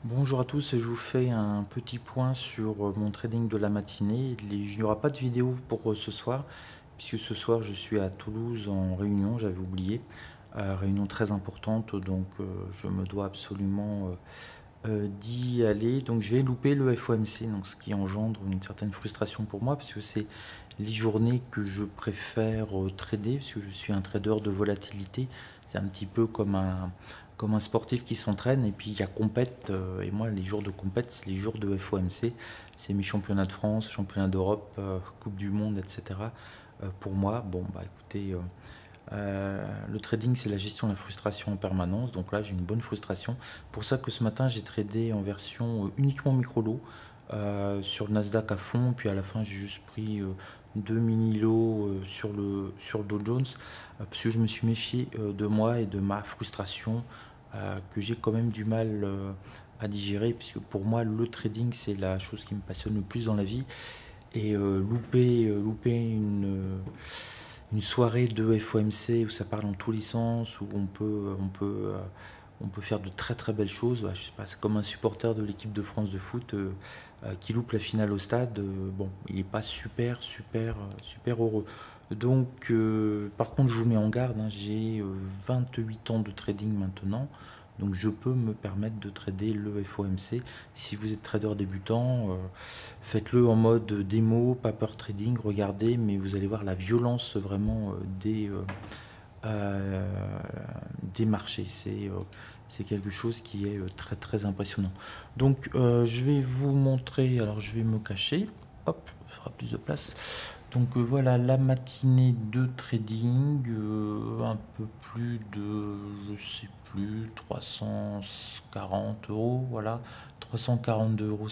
Bonjour à tous, je vous fais un petit point sur mon trading de la matinée. Il n'y aura pas de vidéo pour ce soir, puisque ce soir je suis à Toulouse en réunion, j'avais oublié. Réunion très importante, donc je me dois absolument d'y aller. Donc je vais louper le FOMC, donc ce qui engendre une certaine frustration pour moi, parce que c'est les journées que je préfère trader, parce que je suis un trader de volatilité. C'est un petit peu comme un sportif qui s'entraîne, et puis il y a compète, et moi les jours de compète, c'est les jours de FOMC, c'est mes championnats de France, championnats d'Europe, Coupe du Monde, etc. Pour moi, bon bah écoutez, le trading, c'est la gestion de la frustration en permanence. Donc là, j'ai une bonne frustration. Pour ça que ce matin, j'ai tradé en version uniquement micro-lot sur le Nasdaq à fond. Puis à la fin, j'ai juste pris deux mini-lots sur le Dow Jones parce que je me suis méfié de moi et de ma frustration que j'ai quand même du mal à digérer. Puisque pour moi, le trading, c'est la chose qui me passionne le plus dans la vie. Et louper une soirée de FOMC où ça parle dans tous les sens, où on peut faire de très très belles choses. Bah, je sais pas, c'est comme un supporter de l'équipe de France de foot qui loupe la finale au stade. Bon, il n'est pas super heureux. Donc, par contre, je vous mets en garde, hein, j'ai 28 ans de trading maintenant. Donc je peux me permettre de trader le FOMC. Si vous êtes trader débutant, faites-le en mode démo, pas peur trading, regardez, mais vous allez voir la violence vraiment euh, des marchés. C'est quelque chose qui est très très impressionnant. Donc je vais vous montrer, alors je vais me cacher, hop, ça fera plus de place. Donc voilà la matinée de trading, un peu plus de, je sais plus, 340 euros, voilà, 342,55 euros.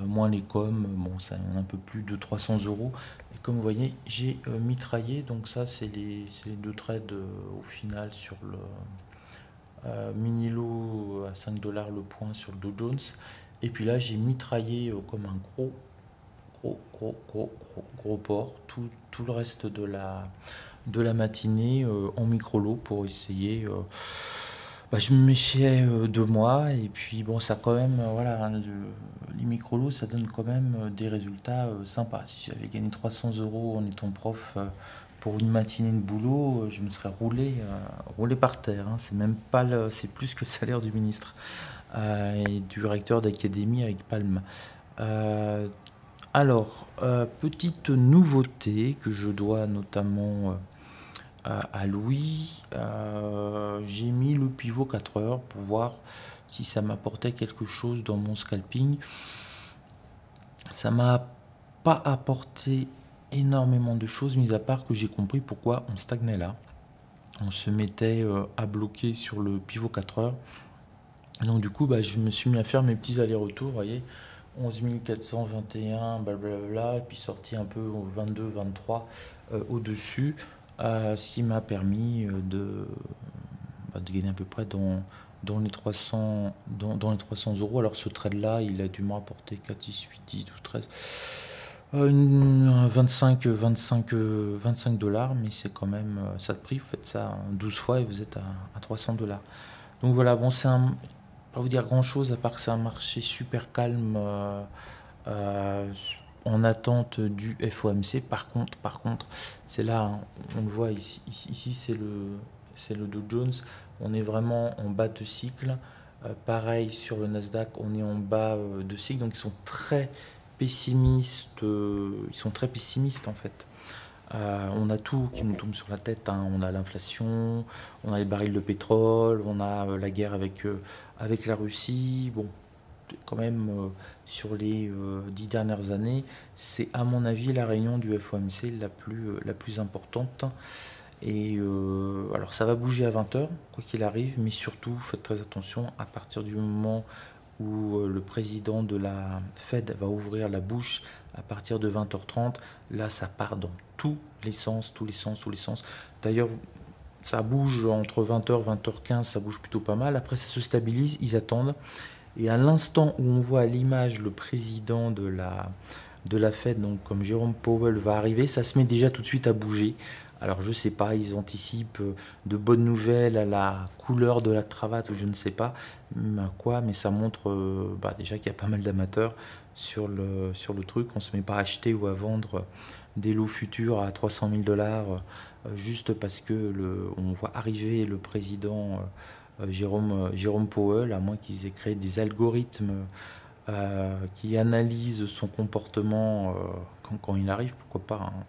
Moins les coms, bon, ça en a un peu plus de 300 euros. Et comme vous voyez, j'ai mitraillé, donc ça, c'est les deux trades au final sur le mini lot à 5 dollars le point sur le Dow Jones. Et puis là, j'ai mitraillé comme un gros porc tout le reste de la matinée en micro lot pour essayer. Bah, je me méfiais de moi et puis bon, ça quand même, voilà, hein, les micro-lots, ça donne quand même des résultats sympas. Si j'avais gagné 300 euros en étant prof pour une matinée de boulot, je me serais roulé par terre, hein. C'est même pas c'est plus que le salaire du ministre et du recteur d'académie avec Palme. Euh, petite nouveauté que je dois notamment à Louis, j'ai mis le pivot 4 heures pour voir si ça m'apportait quelque chose dans mon scalping. Ça m'a pas apporté énormément de choses, mis à part que j'ai compris pourquoi on stagnait là. On se mettait à bloquer sur le pivot 4 heures. Donc du coup, bah, je me suis mis à faire mes petits allers-retours, vous voyez, 11 421, blablabla, et puis sorti un peu au 22, 23 au-dessus, ce qui m'a permis de gagner à peu près dans les 300, dans les 300 euros. Alors ce trade-là, il a dû me rapporter 4, 6, 8, 10, 12, 13, 25 dollars, mais c'est quand même ça de prix. Vous faites ça 12 fois et vous êtes à 300 dollars. Donc voilà, bon, pas vous dire grand-chose, à part que c'est un marché super calme euh, en attente du FOMC. Par contre, c'est là, hein, on le voit ici c'est le Dow Jones. On est vraiment en bas de cycle. Pareil sur le Nasdaq, on est en bas de cycle. Donc ils sont très pessimistes. Ils sont très pessimistes en fait. On a tout qui nous tombe sur la tête, hein. On a l'inflation, on a les barils de pétrole, on a la guerre avec la Russie. Bon, quand même, sur les 10 dernières années, c'est à mon avis la réunion du FOMC la plus importante. Et alors ça va bouger à 20 h, quoi qu'il arrive, mais surtout faites très attention à partir du moment où le président de la Fed va ouvrir la bouche à partir de 20 h 30. Là, ça part dans tous les sens, tous les sens, tous les sens. D'ailleurs, ça bouge entre 20 h, 20 h 15, ça bouge plutôt pas mal. Après, ça se stabilise, ils attendent. Et à l'instant où on voit à l'image le président de la Fed, donc comme Jérôme Powell va arriver, ça se met déjà tout de suite à bouger. Alors je sais pas, ils anticipent de bonnes nouvelles à la couleur de la cravate ou je ne sais pas quoi, mais ça montre déjà qu'il y a pas mal d'amateurs sur le truc. On se met pas à acheter ou à vendre des lots futurs à 300 000 dollars juste parce que on voit arriver le président Jérôme Powell, à moins qu'ils aient créé des algorithmes qui analysent son comportement quand il arrive, pourquoi pas, hein.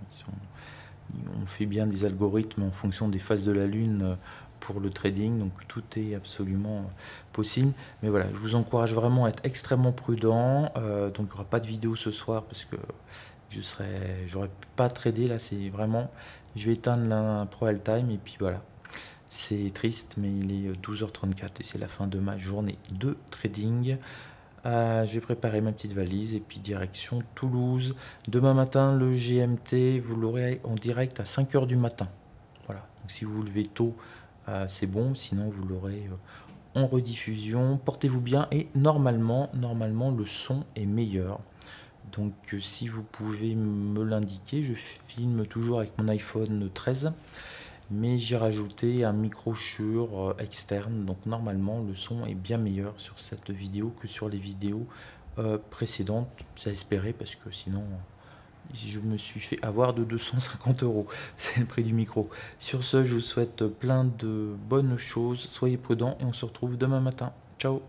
On fait bien des algorithmes en fonction des phases de la Lune pour le trading, donc tout est absolument possible. Mais voilà, je vous encourage vraiment à être extrêmement prudent. Donc il n'y aura pas de vidéo ce soir parce que j'aurais pas tradé là. C'est vraiment, je vais éteindre la Pro Time et puis voilà. C'est triste, mais il est 12h34 et c'est la fin de ma journée de trading. Je vais préparer ma petite valise et puis direction Toulouse. Demain matin, le GMT, vous l'aurez en direct à 5h du matin. Voilà. Donc si vous vous levez tôt, c'est bon. Sinon, vous l'aurez en rediffusion. Portez-vous bien et normalement, le son est meilleur. Donc si vous pouvez me l'indiquer, je filme toujours avec mon iPhone 13. Mais j'ai rajouté un micro Shure externe, donc normalement le son est bien meilleur sur cette vidéo que sur les vidéos précédentes. C'est à espérer parce que sinon je me suis fait avoir de 250 euros, c'est le prix du micro. Sur ce, je vous souhaite plein de bonnes choses, soyez prudents et on se retrouve demain matin. Ciao.